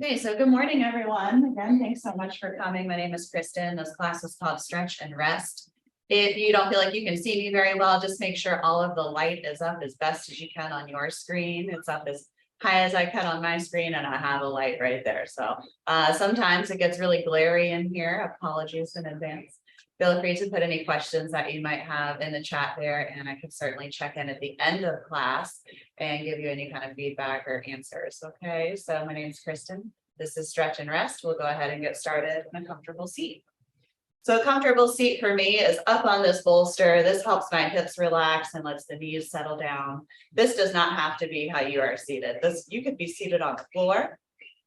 Okay, so good morning, everyone. Again, thanks so much for coming. My name is Kristen. This class is called Stretch and Rest. If you don't feel like you can see me very well, just make sure all of the light is up as best as you can on your screen. It's up as high as I can on my screen, and I have a light right there. So sometimes it gets really glary in here. Apologies in advance. Feel free to put any questions that you might have in the chat there, and I can certainly check in at the end of class and give you any kind of feedback or answers. Okay, so my name is Kristen. This is Stretch and Rest. We'll go ahead and get started in a comfortable seat. So a comfortable seat for me is up on this bolster. This helps my hips relax and lets the knees settle down. This does not have to be how you are seated. You could be seated on the floor.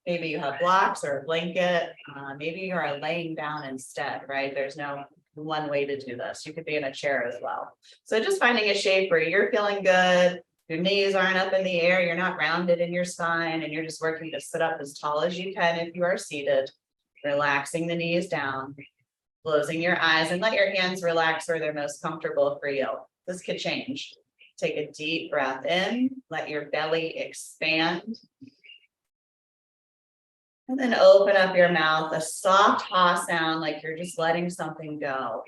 Maybe you have blocks or a blanket. Maybe you are laying down instead, right? There's no one way to do this. You could be in a chair as well. So just finding a shape where you're feeling good. Your knees aren't up in the air. You're not rounded in your spine, and you're just working to sit up as tall as you can if you are seated, relaxing the knees down, closing your eyes, and let your hands relax where they're most comfortable for you. This could change. Take a deep breath in, let your belly expand. And then open up your mouth, a soft ha sound like you're just letting something go.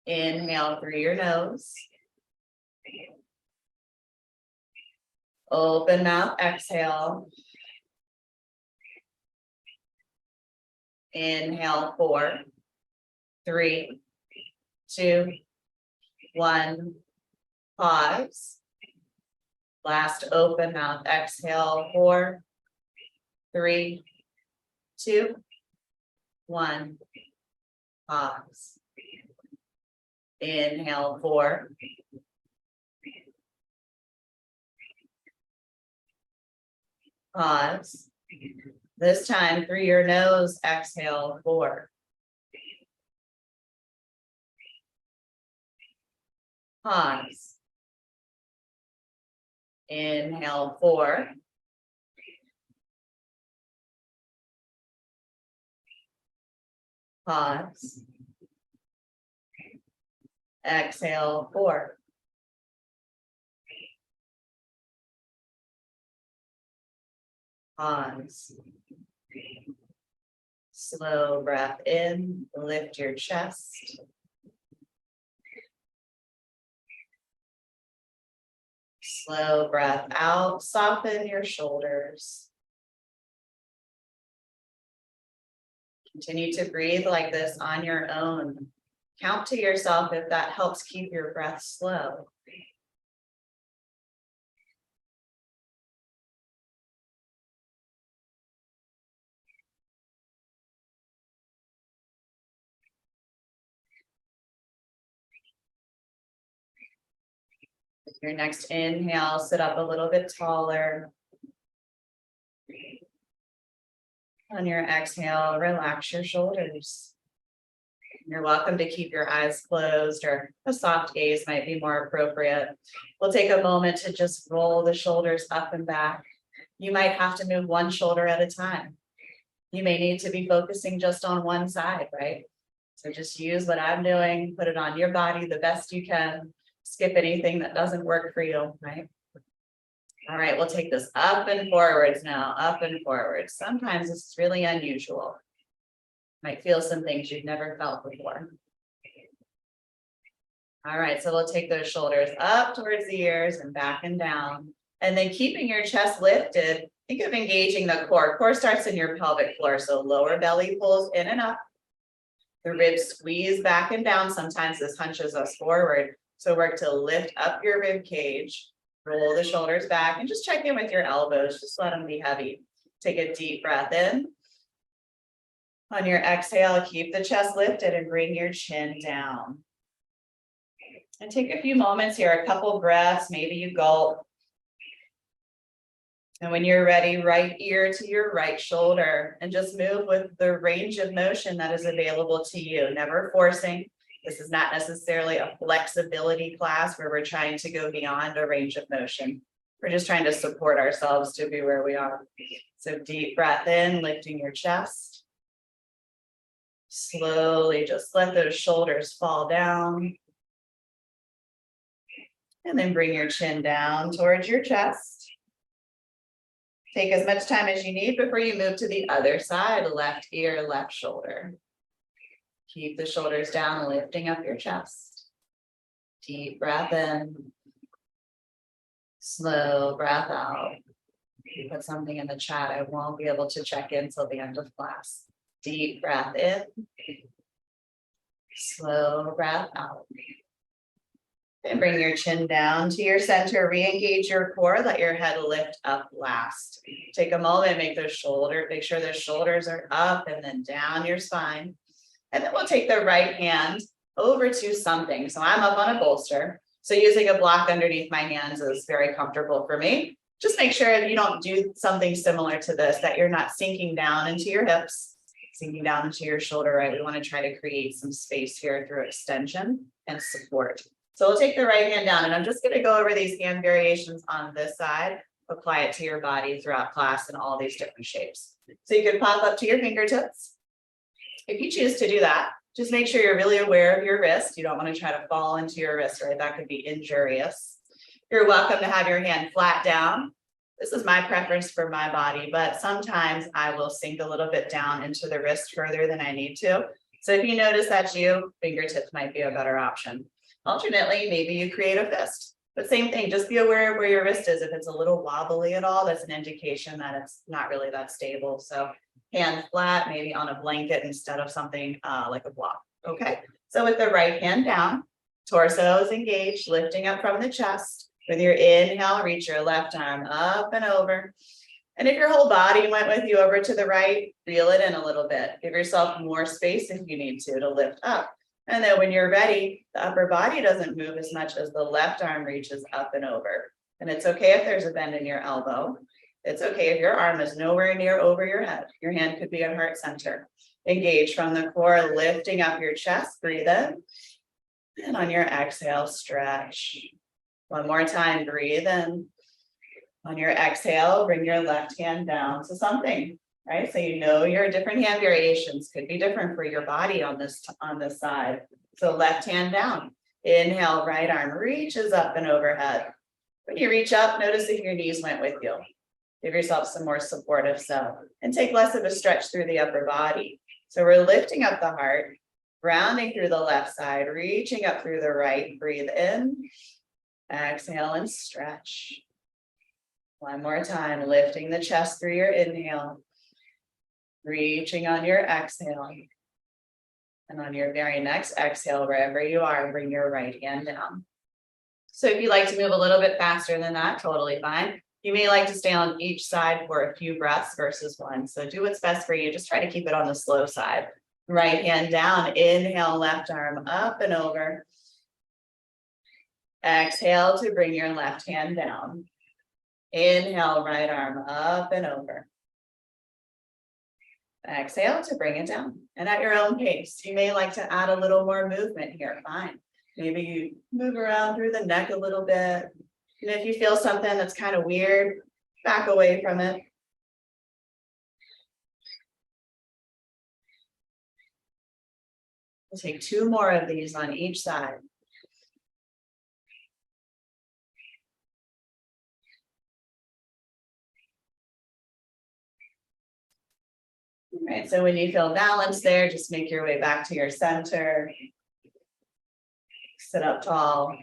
Inhale through your nose. Open mouth, exhale. Inhale, 4, 3, 2, 1. Pause. Last open mouth, exhale, 4, 3, 2, 1. Pause. Inhale, 4. Pause. This time through your nose, exhale, 4. Pause. Inhale, 4. Pause. Exhale, 4. Pause. Slow breath in, lift your chest. Slow breath out, soften your shoulders. Continue to breathe like this on your own. Count to yourself if that helps keep your breath slow. With your next inhale, sit up a little bit taller. On your exhale, relax your shoulders. You're welcome to keep your eyes closed, or a soft gaze might be more appropriate. We'll take a moment to just roll the shoulders up and back. You might have to move one shoulder at a time. You may need to be focusing just on one side, right? So just use what I'm doing, put it on your body the best you can. Skip anything that doesn't work for you, right? All right, we'll take this up and forwards now, up and forwards. Sometimes this is really unusual. Might feel some things you've never felt before. All right, so we'll take those shoulders up towards the ears and back and down. And then keeping your chest lifted, think of engaging the core. Core starts in your pelvic floor, so lower belly pulls in and up. The ribs squeeze back and down. Sometimes this hunches us forward. So work to lift up your rib cage, roll the shoulders back, and just check in with your elbows. Just let them be heavy. Take a deep breath in. On your exhale, keep the chest lifted and bring your chin down. And take a few moments here, a couple breaths, maybe you gulp. And when you're ready, right ear to your right shoulder, and just move with the range of motion that is available to you, never forcing. This is not necessarily a flexibility class where we're trying to go beyond a range of motion. We're just trying to support ourselves to be where we are. So deep breath in, lifting your chest. Slowly just let those shoulders fall down. And then bring your chin down towards your chest. Take as much time as you need before you move to the other side, left ear, left shoulder. Keep the shoulders down, lifting up your chest. Deep breath in. Slow breath out. If you put something in the chat, I won't be able to check in till the end of class. Deep breath in. Slow breath out. And bring your chin down to your center. Re-engage your core. Let your head lift up last. Take a moment, make sure those shoulders are up and then down your spine. And then we'll take the right hand over to something. So I'm up on a bolster. So using a block underneath my hands is very comfortable for me. Just make sure if you don't do something similar to this, that you're not sinking down into your hips, sinking down into your shoulder, right? We want to try to create some space here through extension and support. So we'll take the right hand down, and I'm just going to go over these hand variations on this side, apply it to your body throughout class in all these different shapes. So you can pop up to your fingertips. If you choose to do that, just make sure you're really aware of your wrist. You don't want to try to fall into your wrist, right? That could be injurious. You're welcome to have your hand flat down. This is my preference for my body, but sometimes I will sink a little bit down into the wrist further than I need to. So if you notice that's you, fingertips might be a better option. Alternately, maybe you create a fist, but same thing, just be aware of where your wrist is. If it's a little wobbly at all, that's an indication that it's not really that stable. So hand flat, maybe on a blanket instead of something like a block, okay? So with the right hand down, torso is engaged, lifting up from the chest. With your inhale, reach your left arm up and over. And if your whole body went with you over to the right, reel it in a little bit. Give yourself more space if you need to lift up. And then when you're ready, the upper body doesn't move as much as the left arm reaches up and over. And it's okay if there's a bend in your elbow. It's okay if your arm is nowhere near over your head. Your hand could be at heart center. Engage from the core, lifting up your chest, breathe in. And on your exhale, stretch. One more time, breathe in. On your exhale, bring your left hand down to something, right? So you know your different hand variations could be different for your body on this side. So left hand down. Inhale, right arm reaches up and overhead. When you reach up, notice if your knees went with you. Give yourself some more supportive so. And take less of a stretch through the upper body. So we're lifting up the heart, rounding through the left side, reaching up through the right. Breathe in. Exhale and stretch. One more time, lifting the chest through your inhale, reaching on your exhale. And on your very next exhale, wherever you are, bring your right hand down. So if you like to move a little bit faster than that, totally fine. You may like to stay on each side for a few breaths versus one. So do what's best for you. Just try to keep it on the slow side. Right hand down, inhale, left arm up and over. Exhale to bring your left hand down. Inhale, right arm up and over. Exhale to bring it down. And at your own pace, you may like to add a little more movement here, fine. Maybe you move around through the neck a little bit. And if you feel something that's kind of weird, back away from it. We'll take 2 more of these on each side. All right, so when you feel balanced there, just make your way back to your center. Sit up tall.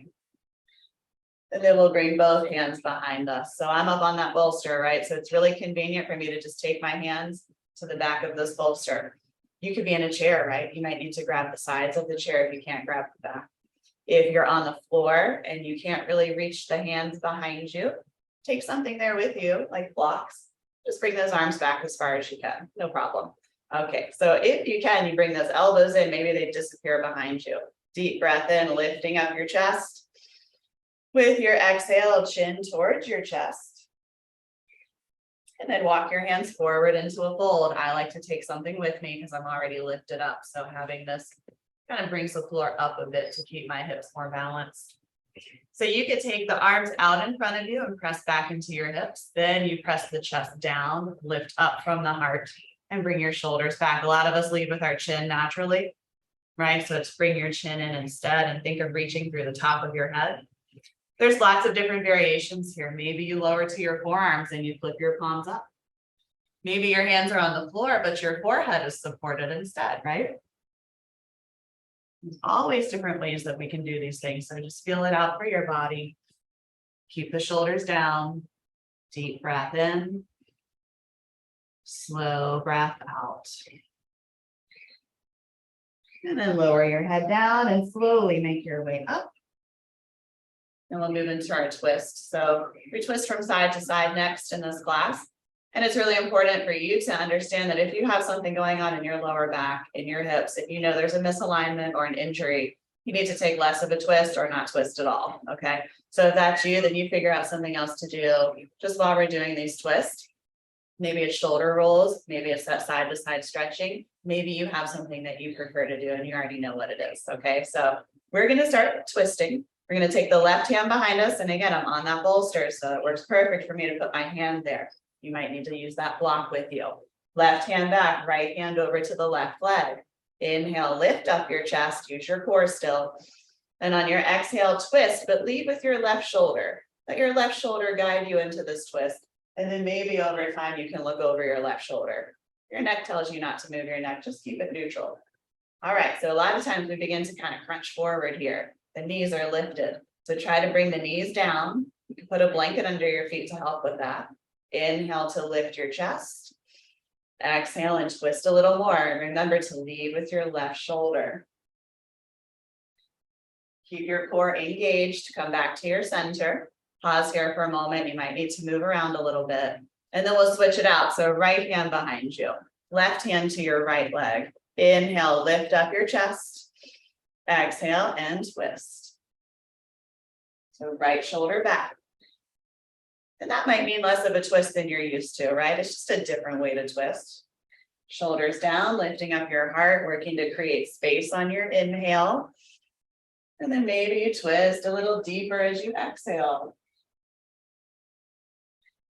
And then we'll bring both hands behind us. So I'm up on that bolster, right? So it's really convenient for me to just take my hands to the back of this bolster. You could be in a chair, right? You might need to grab the sides of the chair if you can't grab the back. If you're on the floor and you can't really reach the hands behind you, take something there with you, like blocks. Just bring those arms back as far as you can, no problem. Okay, so if you can, you bring those elbows in, maybe they disappear behind you. Deep breath in, lifting up your chest. With your exhale, chin towards your chest. And then walk your hands forward into a fold. I like to take something with me because I'm already lifted up. So having this kind of brings the floor up a bit to keep my hips more balanced. So you could take the arms out in front of you and press back into your hips. Then you press the chest down, lift up from the heart and bring your shoulders back. A lot of us lead with our chin naturally, right? So it's bring your chin in instead and think of reaching through the top of your head. There's lots of different variations here. Maybe you lower to your forearms and you flip your palms up. Maybe your hands are on the floor, but your forehead is supported instead, right? There's always different ways that we can do these things. So just feel it out for your body. Keep the shoulders down. Deep breath in. Slow breath out. And then lower your head down and slowly make your way up. And we'll move into our twist. So we twist from side to side next in this class. And it's really important for you to understand that if you have something going on in your lower back, in your hips, if you know there's a misalignment or an injury, you need to take less of a twist or not twist at all, okay? So if that's you, then you figure out something else to do just while we're doing these twists. Maybe it's shoulder rolls, maybe it's that side to side stretching. Maybe you have something that you prefer to do and you already know what it is, okay? So we're gonna start twisting. We're gonna take the left hand behind us, and again, I'm on that bolster, so it works perfect for me to put my hand there. You might need to use that block with you. Left hand back, right hand over to the left leg. Inhale, lift up your chest, use your core still. And on your exhale, twist, but lead with your left shoulder. Let your left shoulder guide you into this twist. And then maybe over time, you can look over your left shoulder. Your neck tells you not to move your neck, just keep it neutral. All right, so a lot of times we begin to kind of crunch forward here. The knees are lifted. So try to bring the knees down. You can put a blanket under your feet to help with that. Inhale to lift your chest. Exhale and twist a little more. And remember to lead with your left shoulder. Keep your core engaged. Come back to your center. Pause here for a moment. You might need to move around a little bit. And then we'll switch it out. So right hand behind you. Left hand to your right leg. Inhale, lift up your chest. Exhale and twist. So right shoulder back. And that might mean less of a twist than you're used to, right? It's just a different way to twist. Shoulders down, lifting up your heart, working to create space on your inhale. And then maybe you twist a little deeper as you exhale.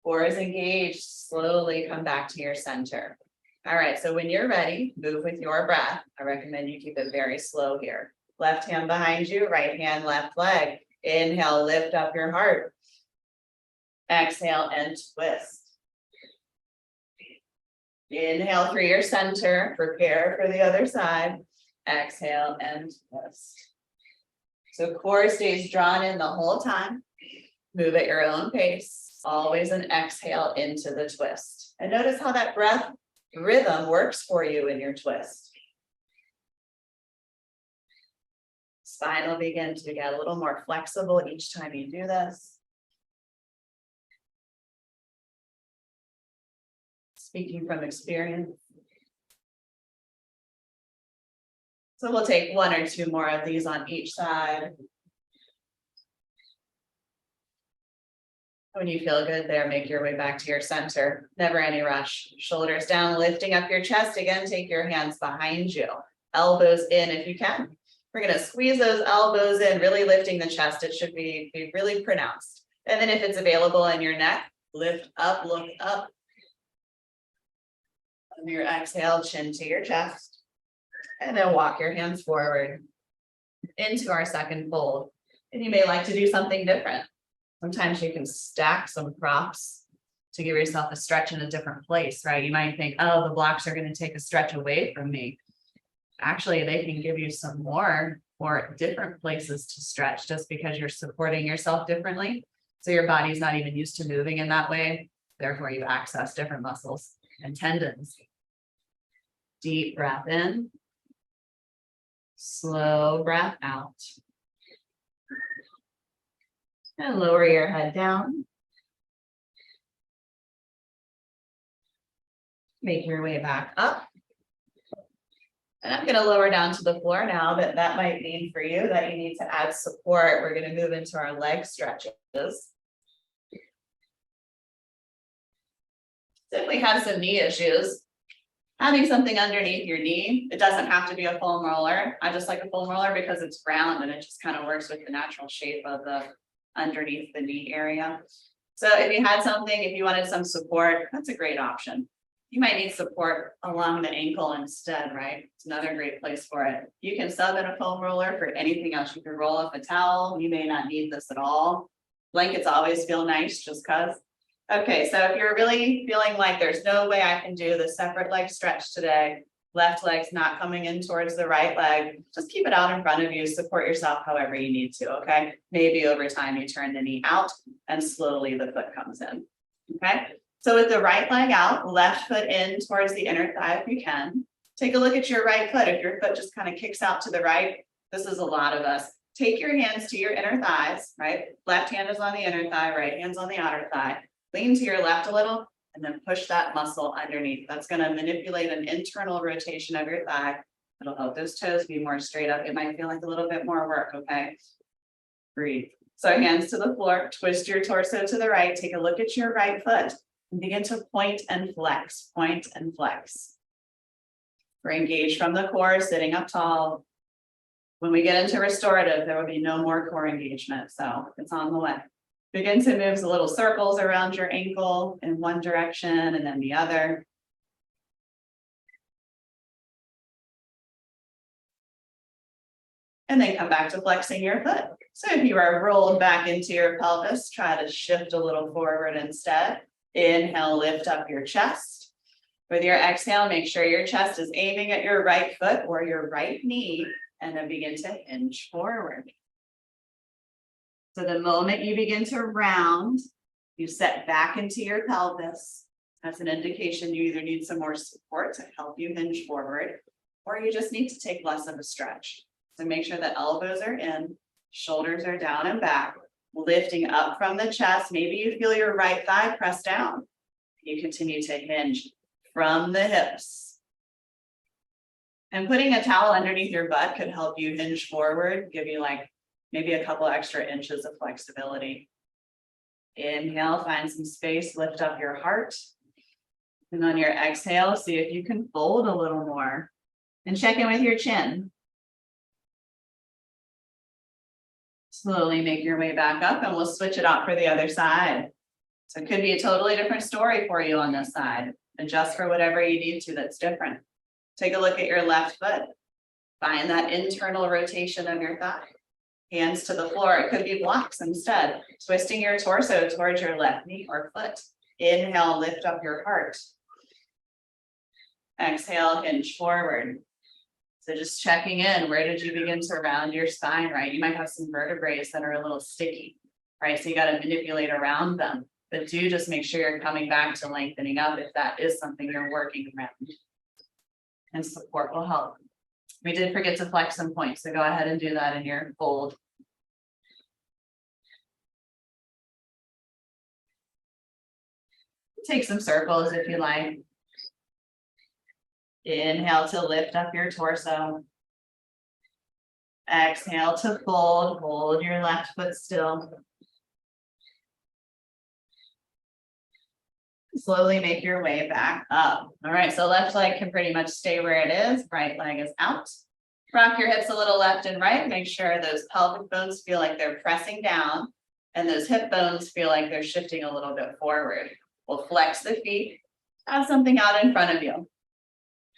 Core is engaged, slowly come back to your center. All right, so when you're ready, move with your breath. I recommend you keep it very slow here. Left hand behind you, right hand, left leg. Inhale, lift up your heart. Exhale and twist. Inhale through your center, prepare for the other side. Exhale and twist. So core stays drawn in the whole time. Move at your own pace. Always an exhale into the twist. And notice how that breath rhythm works for you in your twist. Spine will begin to get a little more flexible each time you do this. Speaking from experience. So we'll take one or two more of these on each side. When you feel good there, make your way back to your center. Never any rush. Shoulders down, lifting up your chest. Again, take your hands behind you. Elbows in if you can. We're going to squeeze those elbows in, really lifting the chest. It should be really pronounced. And then if it's available in your neck, lift up, look up. On your exhale, chin to your chest. And then walk your hands forward into our second fold. And you may like to do something different. Sometimes you can stack some props to give yourself a stretch in a different place, right? You might think, oh, the blocks are going to take a stretch away from me. Actually, they can give you some more or different places to stretch just because you're supporting yourself differently. So your body's not even used to moving in that way. Therefore, you access different muscles and tendons. Deep breath in. Slow breath out. And lower your head down. Make your way back up. And I'm going to lower down to the floor now, but that might mean for you that you need to add support. We're going to move into our leg stretches. So if we have some knee issues, having something underneath your knee, it doesn't have to be a foam roller. I just like a foam roller because it's round and it just kind of works with the natural shape of the underneath the knee area. So if you had something, if you wanted some support, that's a great option. You might need support along the ankle instead, right? It's another great place for it. You can sub in a foam roller for anything else. You can roll up a towel. You may not need this at all. Blankets always feel nice just cause. Okay, so if you're really feeling like there's no way I can do the separate leg stretch today, left leg's not coming in towards the right leg, just keep it out in front of you, support yourself however you need to, okay? Maybe over time you turn the knee out and slowly the foot comes in, okay? So with the right leg out, left foot in towards the inner thigh if you can. Take a look at your right foot. If your foot just kind of kicks out to the right, this is a lot of us. Take your hands to your inner thighs, right? Left hand is on the inner thigh, right hand's on the outer thigh. Lean to your left a little and then push that muscle underneath. That's going to manipulate an internal rotation of your thigh. It'll help those toes be more straight up. It might feel like a little bit more work, okay? Breathe. So hands to the floor, twist your torso to the right, take a look at your right foot and begin to point and flex, point and flex. We're engaged from the core, sitting up tall. When we get into restorative, there will be no more core engagement, so it's on the way. Begin to move little circles around your ankle in one direction and then the other. And then come back to flexing your foot. So if you are rolled back into your pelvis, try to shift a little forward instead. Inhale, lift up your chest. With your exhale, make sure your chest is aiming at your right foot or your right knee, and then begin to hinge forward. So the moment you begin to round, you set back into your pelvis. That's an indication you either need some more support to help you hinge forward, or you just need to take less of a stretch. So make sure the elbows are in, shoulders are down and back, lifting up from the chest. Maybe you feel your right thigh press down. You continue to hinge from the hips. And putting a towel underneath your butt could help you hinge forward, give you like maybe a couple extra inches of flexibility. Inhale, find some space, lift up your heart. And on your exhale, see if you can fold a little more. And check in with your chin. Slowly make your way back up and we'll switch it out for the other side. So it could be a totally different story for you on this side. Adjust for whatever you need to that's different. Take a look at your left foot. Find that internal rotation of your thigh. Hands to the floor. It could be blocks instead. Twisting your torso towards your left knee or foot. Inhale, lift up your heart. Exhale, hinge forward. So just checking in, where did you begin to round your spine, right? You might have some vertebrae that are a little sticky, right? So you got to manipulate around them. But do just make sure you're coming back to lengthening up if that is something you're working around. And support will help. We did forget to flex some points, so go ahead and do that in your fold. Take some circles if you like. Inhale to lift up your torso. Exhale to fold. Hold your left foot still. Slowly make your way back up. All right, so left leg can pretty much stay where it is. Right leg is out. Rock your hips a little left and right. Make sure those pelvic bones feel like they're pressing down and those hip bones feel like they're shifting a little bit forward. We'll flex the feet. Have something out in front of you.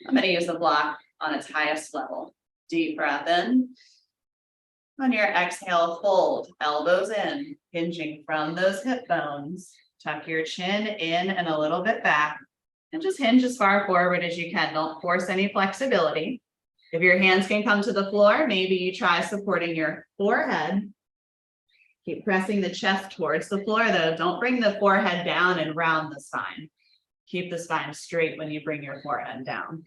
I'm going to use the block on its highest level. Deep breath in. On your exhale, fold, elbows in, hinging from those hip bones. Tuck your chin in and a little bit back. And just hinge as far forward as you can. Don't force any flexibility. If your hands can come to the floor, maybe you try supporting your forehead. Keep pressing the chest towards the floor, though. Don't bring the forehead down and round the spine. Keep the spine straight when you bring your forehead down.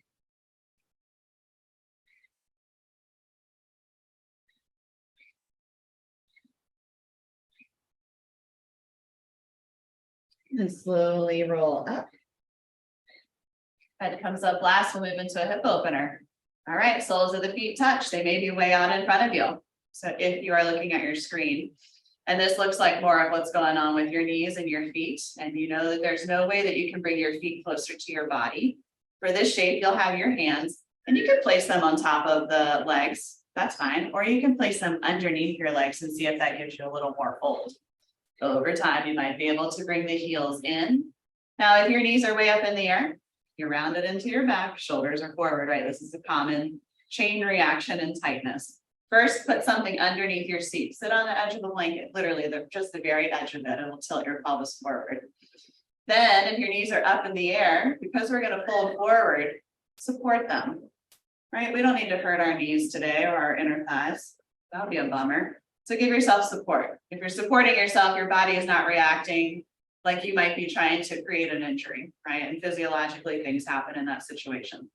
And slowly roll up. Head comes up last, we'll move into a hip opener. All right, soles of the feet touch. They may be way out in front of you. So if you are looking at your screen, and this looks like more of what's going on with your knees and your feet, and you know that there's no way that you can bring your feet closer to your body. For this shape, you'll have your hands, and you can place them on top of the legs. That's fine. Or you can place them underneath your legs and see if that gives you a little more fold. Over time, you might be able to bring the heels in. Now, if your knees are way up in the air, You round it into your back, shoulders are forward, right? This is a common chain reaction and tightness. First, put something underneath your seat. Sit on the edge of the blanket, literally just the very edge of it, and it'll tilt your pelvis forward. Then, if your knees are up in the air, because we're going to fold forward, support them, right? We don't need to hurt our knees today or our inner thighs. That would be a bummer. So give yourself support. If you're supporting yourself, your body is not reacting like you might be trying to create an injury, right? And physiologically, things happen in that situation.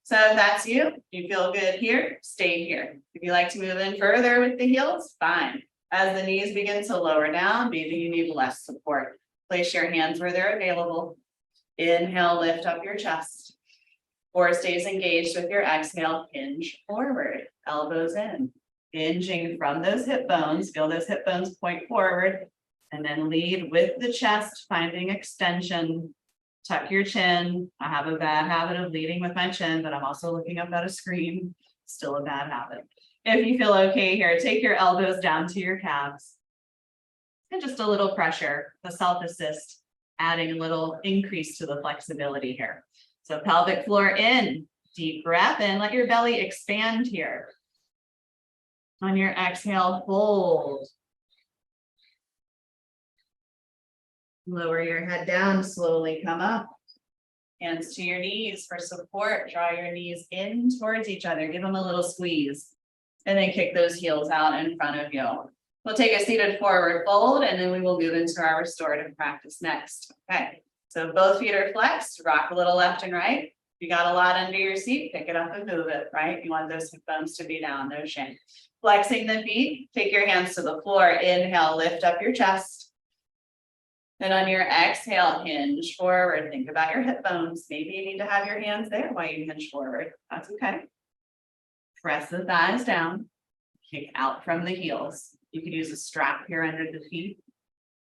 So if that's you, you feel good here, stay here. If you like to move in further with the heels, fine. As the knees begin to lower down, maybe you need less support. Place your hands where they're available. Inhale, lift up your chest. Core stays engaged with your exhale, hinge forward, elbows in. Hinging from those hip bones, feel those hip bones point forward, and then lead with the chest, finding extension. Tuck your chin. I have a bad habit of leading with my chin, but I'm also looking up at a screen. Still a bad habit. If you feel okay here, take your elbows down to your calves. And just a little pressure, the self-assist, adding a little increase to the flexibility here. So pelvic floor in, deep breath in, let your belly expand here. On your exhale, fold. Lower your head down, slowly come up. Hands to your knees for support. Draw your knees in towards each other. Give them a little squeeze. And then kick those heels out in front of you. We'll take a seated forward fold, and then we will move into our restorative practice next. Okay, so both feet are flexed. Rock a little left and right. If you got a lot under your seat, pick it up and move it, right? You want those hip bones to be down, no shame. Flexing the feet, take your hands to the floor. Inhale, lift up your chest. Then on your exhale, hinge forward. Think about your hip bones. Maybe you need to have your hands there while you hinge forward. That's okay. Press the thighs down. Kick out from the heels. You could use a strap here under the feet.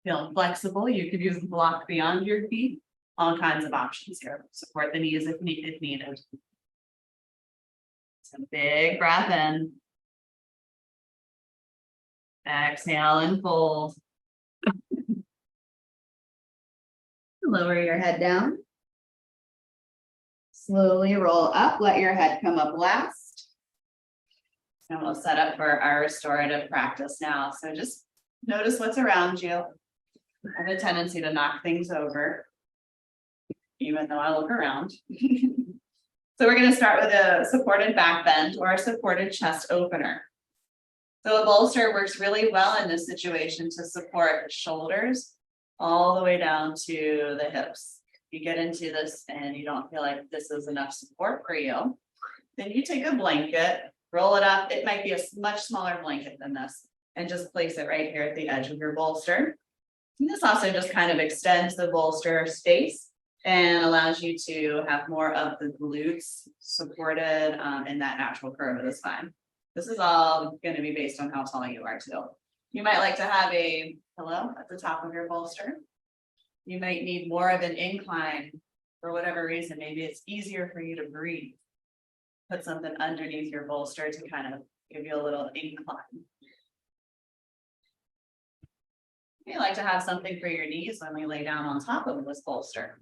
Feeling flexible, you could use a block beyond your feet. All kinds of options here. Support the knees if needed. So big breath in. Exhale and fold. Lower your head down. Slowly roll up. Let your head come up last. And we'll set up for our restorative practice now. So just notice what's around you. I have a tendency to knock things over, even though I look around. So we're going to start with a supported back bend or a supported chest opener. So a bolster works really well in this situation to support shoulders all the way down to the hips. If you get into this and you don't feel like this is enough support for you, then you take a blanket, roll it up. It might be a much smaller blanket than this, and just place it right here at the edge of your bolster. And this also just kind of extends the bolster space and allows you to have more of the glutes supported in that natural curve of the spine. This is all going to be based on how tall you are too. You might like to have a pillow at the top of your bolster. You might need more of an incline for whatever reason. Maybe it's easier for you to breathe. Put something underneath your bolster to kind of give you a little incline. You like to have something for your knees when we lay down on top of this bolster.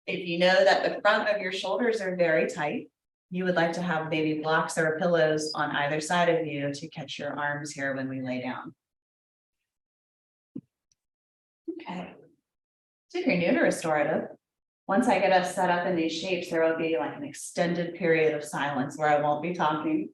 If you know that the front of your shoulders are very tight, you would like to have maybe blocks or pillows on either side of you to catch your arms here when we lay down. Okay. So if you're new to restorative, once I get us set up in these shapes, there will be like an extended period of silence where I won't be talking.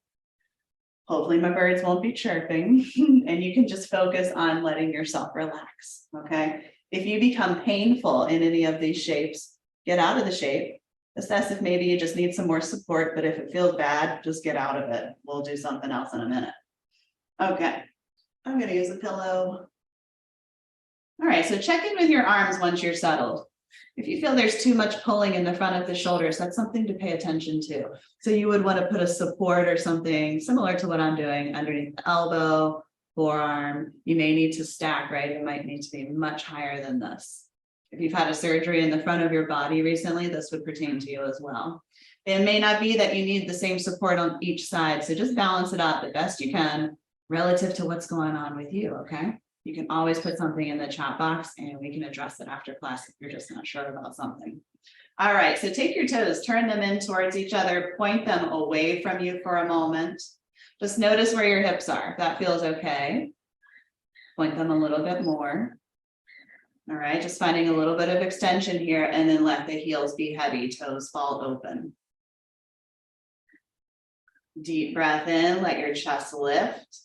Hopefully my birds won't be chirping, and you can just focus on letting yourself relax, okay? If you become painful in any of these shapes, get out of the shape. Assess if maybe you just need some more support, but if it feels bad, just get out of it. We'll do something else in a minute. Okay, I'm gonna use a pillow. All right, so check in with your arms once you're settled. If you feel there's too much pulling in the front of the shoulders, that's something to pay attention to. So you would want to put a support or something similar to what I'm doing underneath the elbow, forearm. You may need to stack, right? It might need to be much higher than this. If you've had a surgery in the front of your body recently, this would pertain to you as well. It may not be that you need the same support on each side, so just balance it out the best you can relative to what's going on with you, okay? You can always put something in the chat box and we can address it after class if you're just not sure about something. All right, so take your toes, turn them in towards each other, point them away from you for a moment. Just notice where your hips are. If that feels okay, point them a little bit more. All right, just finding a little bit of extension here and then let the heels be heavy, toes fall open. Deep breath in, let your chest lift.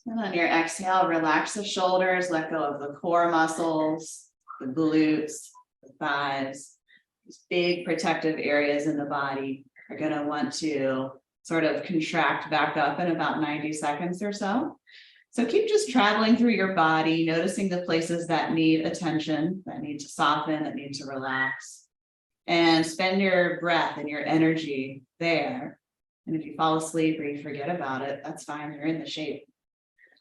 And on your exhale, relax the shoulders, let go of the core muscles, the glutes, the thighs. These big protective areas in the body are going to want to sort of contract back up in about 90 seconds or so. So keep just traveling through your body, noticing the places that need attention, that need to soften, that need to relax. And spend your breath and your energy there. And if you fall asleep or you forget about it, that's fine. You're in the shape.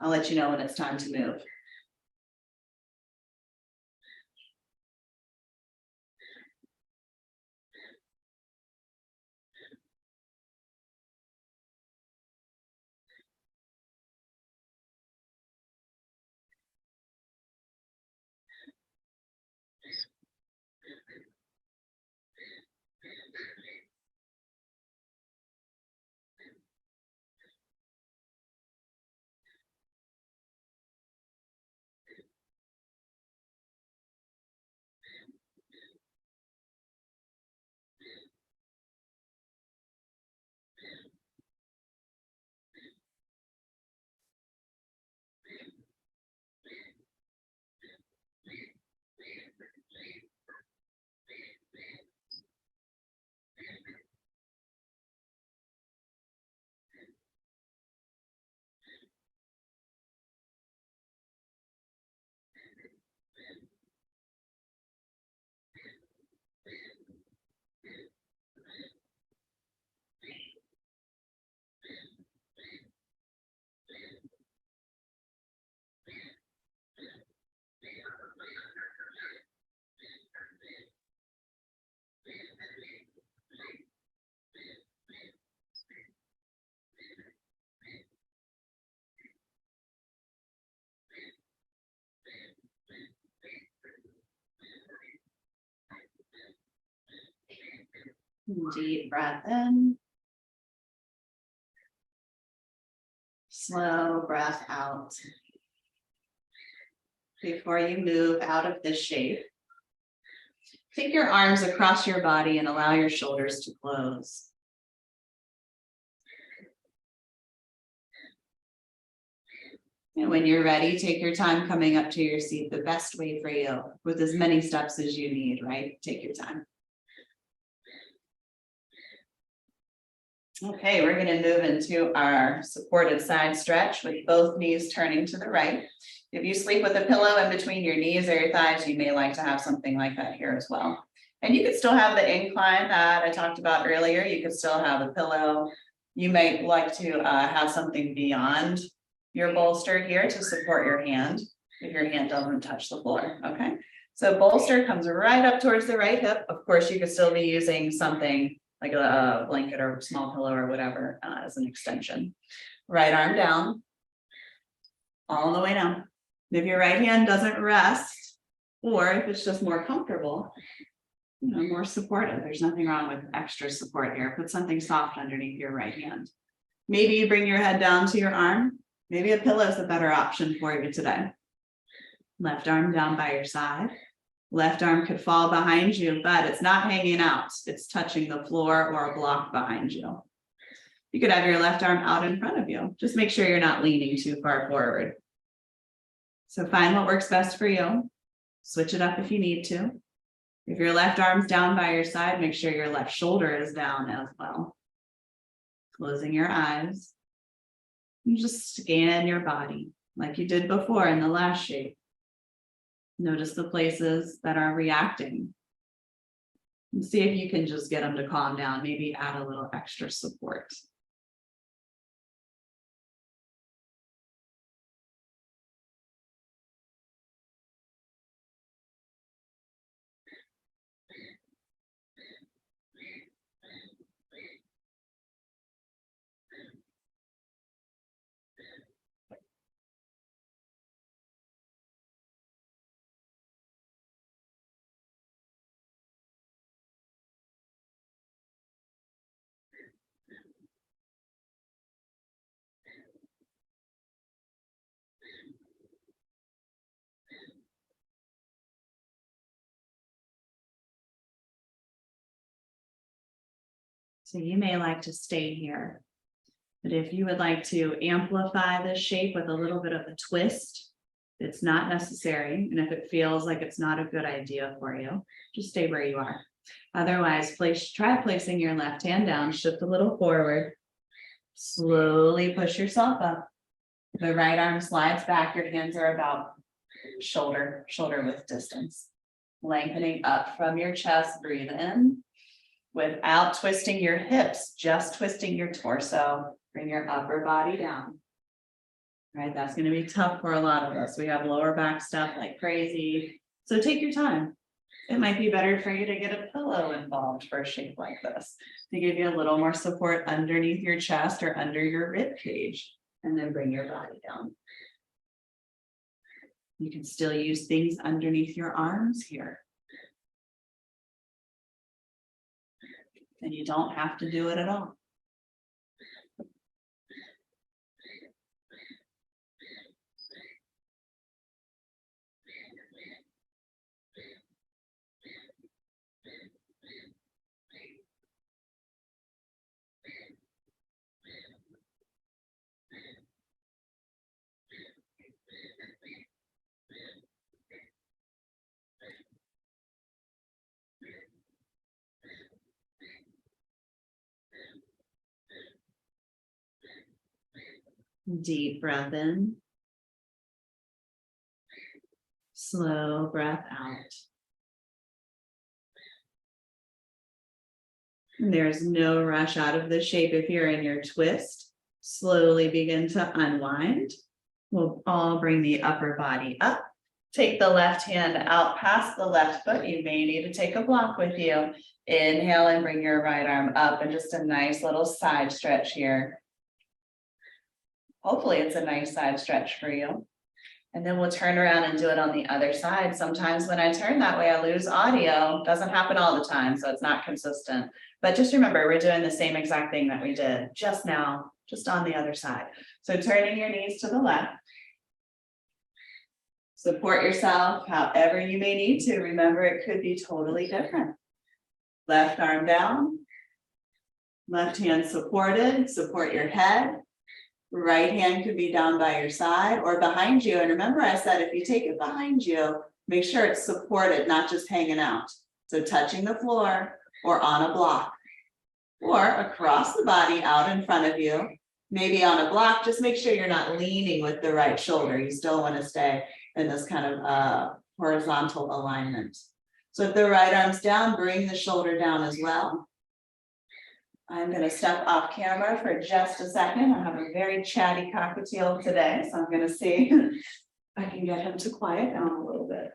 I'll let you know when it's time to move. Deep breath in. Slow breath out. Before you move out of this shape, take your arms across your body and allow your shoulders to close. And when you're ready, take your time coming up to your seat the best way for you, with as many steps as you need, right? Take your time. Okay, we're going to move into our supported side stretch with both knees turning to the right. If you sleep with a pillow in between your knees or your thighs, you may like to have something like that here as well. And you could still have the incline that I talked about earlier. You could still have a pillow. You might like to have something beyond your bolster here to support your hand if your hand doesn't touch the floor. Okay, so bolster comes right up towards the right hip. Of course, you could still be using something like a blanket or a small pillow or whatever as an extension. Right arm down, all the way down. If your right hand doesn't rest, or if it's just more comfortable, more supportive, there's nothing wrong with extra support here. Put something soft underneath your right hand. Maybe you bring your head down to your arm. Maybe a pillow is a better option for you today. Left arm down by your side. Left arm could fall behind you, but it's not hanging out. It's touching the floor or a block behind you. You could have your left arm out in front of you. Just make sure you're not leaning too far forward. So find what works best for you. Switch it up if you need to. If your left arm's down by your side, make sure your left shoulder is down as well. Closing your eyes. And just scan your body like you did before in the last shape. Notice the places that are reacting. And see if you can just get them to calm down. Maybe add a little extra support. So you may like to stay here. But if you would like to amplify this shape with a little bit of a twist, it's not necessary. And if it feels like it's not a good idea for you, just stay where you are. Otherwise, try placing your left hand down, shift a little forward, slowly push yourself up. The right arm slides back, your hands are about shoulder width distance. Lengthening up from your chest, breathe in. Without twisting your hips, just twisting your torso, bring your upper body down. Right, that's going to be tough for a lot of us. We have lower back stuff like crazy. So take your time. It might be better for you to get a pillow involved for a shape like this to give you a little more support underneath your chest or under your rib cage, and then bring your body down. You can still use things underneath your arms here. And you don't have to do it at all. Deep breath in. Slow breath out. And there's no rush out of the shape. If you're in your twist, slowly begin to unwind. We'll all bring the upper body up. Take the left hand out past the left foot. You may need to take a block with you. Inhale and bring your right arm up, and just a nice little side stretch here. Hopefully it's a nice side stretch for you. And then we'll turn around and do it on the other side. Sometimes when I turn that way, I lose audio. Doesn't happen all the time, so it's not consistent. But just remember, we're doing the same exact thing that we did just now, just on the other side. So turning your knees to the left. Support yourself however you may need to. Remember, it could be totally different. Left arm down. Left hand supported. Support your head. Right hand could be down by your side or behind you. And remember, I said, if you take it behind you, make sure it's supported, not just hanging out. So touching the floor or on a block or across the body out in front of you, maybe on a block. Just make sure you're not leaning with the right shoulder. You still want to stay in this kind of horizontal alignment. So if the right arm's down, bring the shoulder down as well. I'm going to step off camera for just a second. I have a very chatty cockatiel today, so I'm going to see if I can get him to quiet down a little bit.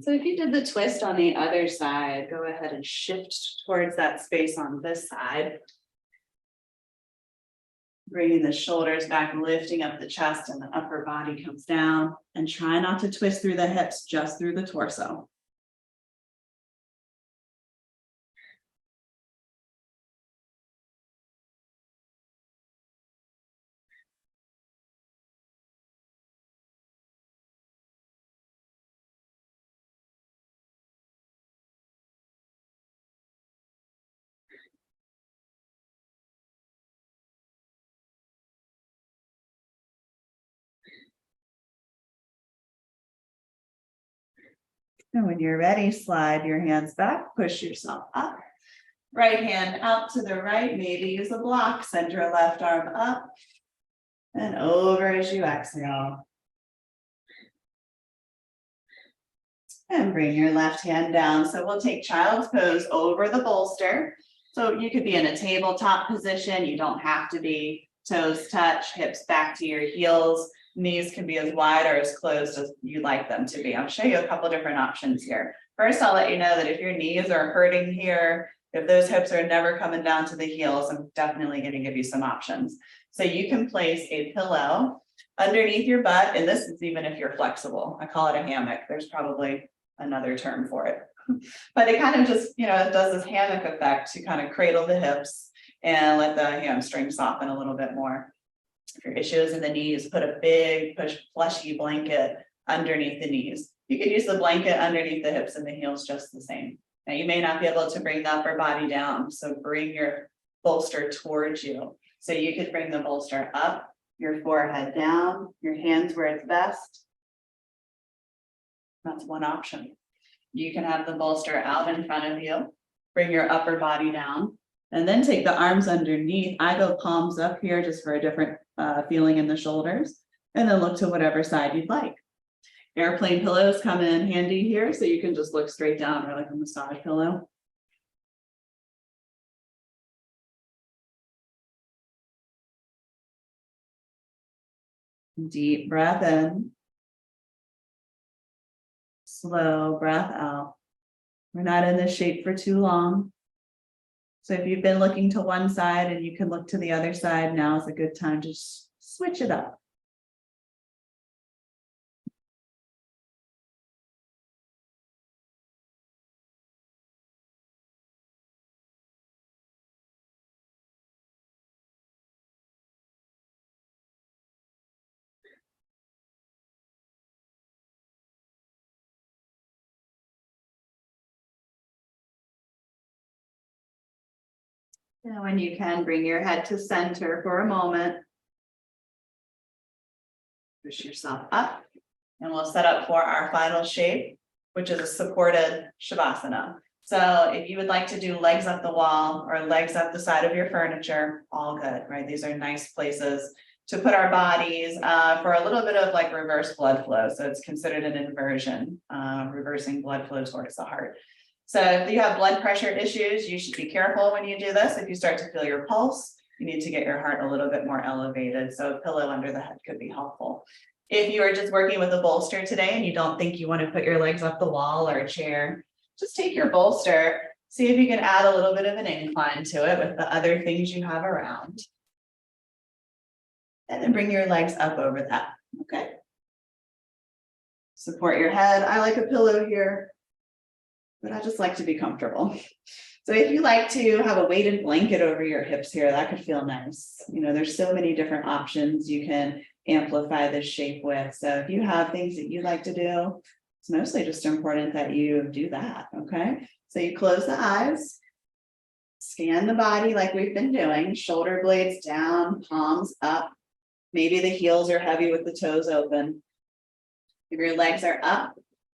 So if you did the twist on the other side, go ahead and shift towards that space on this side. Bringing the shoulders back, lifting up the chest, and the upper body comes down. And try not to twist through the hips, just through the torso. And when you're ready, slide your hands back, push yourself up. Right hand out to the right, maybe use a block, send your left arm up and over as you exhale. And bring your left hand down. So we'll take child's pose over the bolster. So you could be in a tabletop position. You don't have to be. Toes touch, hips back to your heels. knees can be as wide or as closed as you like them to be. I'll show you a couple different options here. First, I'll let you know that if your knees are hurting here, if those hips are never coming down to the heels, I'm definitely going to give you some options. So you can place a pillow underneath your butt, and this is even if you're flexible. I call it a hammock. There's probably another term for it. But it kind of just, it does this hammock effect to kind of cradle the hips and let the hamstring soften a little bit more. If your issue is in the knees, put a big fleshy blanket underneath the knees. You could use the blanket underneath the hips and the heels just the same. Now you may not be able to bring the upper body down, so bring your bolster towards you. So you could bring the bolster up, your forehead down, your hands where it's best. That's one option. You can have the bolster out in front of you, bring your upper body down, and then take the arms underneath. I go palms up here just for a different feeling in the shoulders, and then look to whatever side you'd like. Airplane pillows come in handy here, so you can just look straight down or like a massage pillow. Deep breath in. Slow breath out. We're not in this shape for too long. So if you've been looking to one side and you can look to the other side, now is a good time to switch it up. Now, when you can, bring your head to center for a moment. Push yourself up, and we'll set up for our final shape, which is a supported Shavasana. So if you would like to do legs up the wall or legs up the side of your furniture, all good, right? These are nice places to put our bodies for a little bit of like reverse blood flow. So it's considered an inversion, reversing blood flow towards the heart. So if you have blood pressure issues, you should be careful when you do this. If you start to feel your pulse, you need to get your heart a little bit more elevated. So a pillow under the head could be helpful. If you are just working with a bolster today and you don't think you want to put your legs up the wall or a chair, just take your bolster, see if you can add a little bit of an incline to it with the other things you have around. And then bring your legs up over that, okay? Support your head. I like a pillow here, but I just like to be comfortable. So if you like to have a weighted blanket over your hips here, that could feel nice. There's so many different options you can amplify this shape with. So if you have things that you like to do, it's mostly just important that you do that, okay? So you close the eyes, scan the body like we've been doing, shoulder blades down, palms up. Maybe the heels are heavy with the toes open. If your legs are up,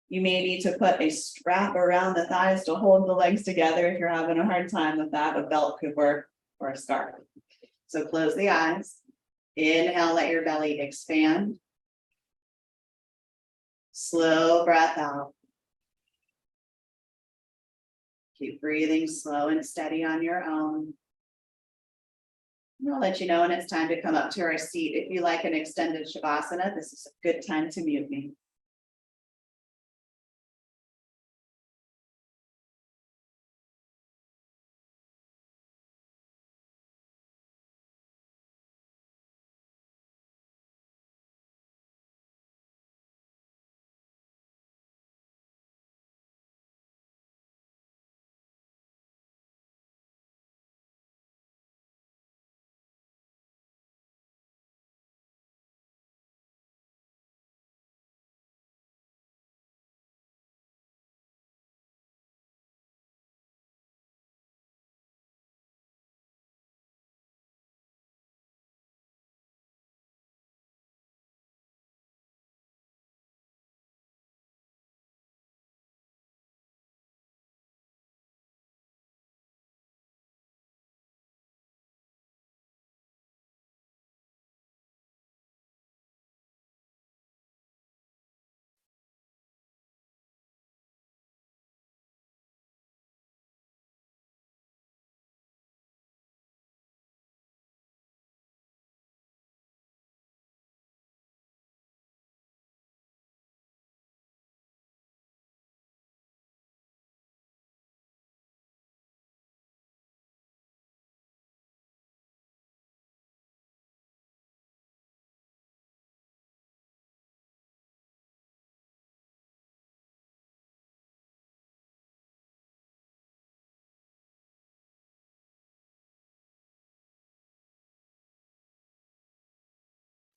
you may need to put a strap around the thighs to hold the legs together. If you're having a hard time with that, a belt could work, or a scarf. So close the eyes. Inhale, let your belly expand. Slow breath out. Keep breathing slow and steady on your own. I'll let you know when it's time to come up to our seat. If you like an extended Shavasana, this is a good time to mute me.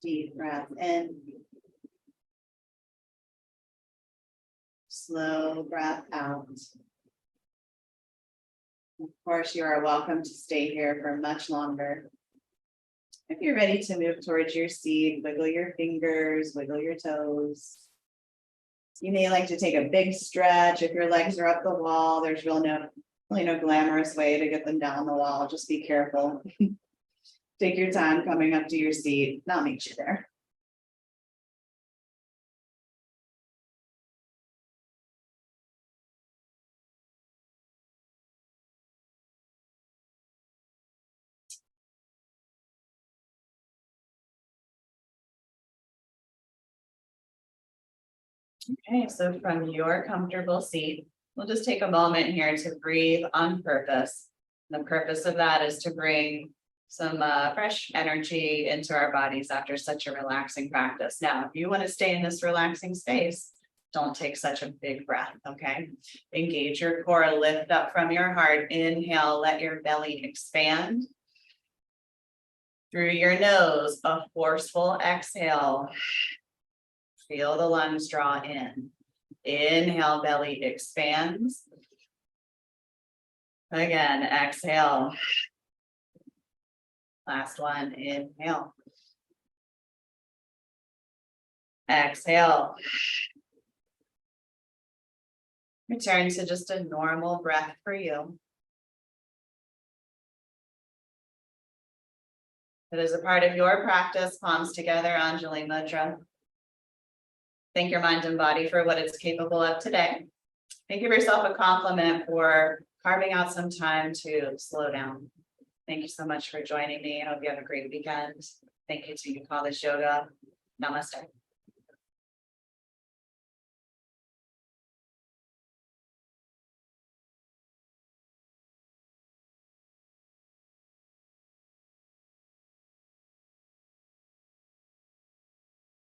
Deep breath in. Slow breath out. Of course, you are welcome to stay here for much longer. If you're ready to move towards your seat, wiggle your fingers, wiggle your toes. You may like to take a big stretch. If your legs are up the wall, there's really no glamorous way to get them down the wall. Just be careful. Take your time coming up to your seat. I'll meet you there. Okay, so from your comfortable seat, we'll just take a moment here to breathe on purpose. The purpose of that is to bring some fresh energy into our bodies after such a relaxing practice. Now, if you want to stay in this relaxing space, don't take such a big breath, okay? Engage your core, lift up from your heart. Inhale, let your belly expand. Through your nose, a forceful exhale. Feel the lungs draw in. Inhale, belly expands. Again, exhale. Last one, inhale. Exhale. Return to just a normal breath for you. It is a part of your practice, palms together, Anjali Mudra. Thank your mind and body for what it's capable of today. And give yourself a compliment for carving out some time to slow down. Thank you so much for joining me. I hope you have a great weekend. Thank you to You Call This Yoga. Namaste.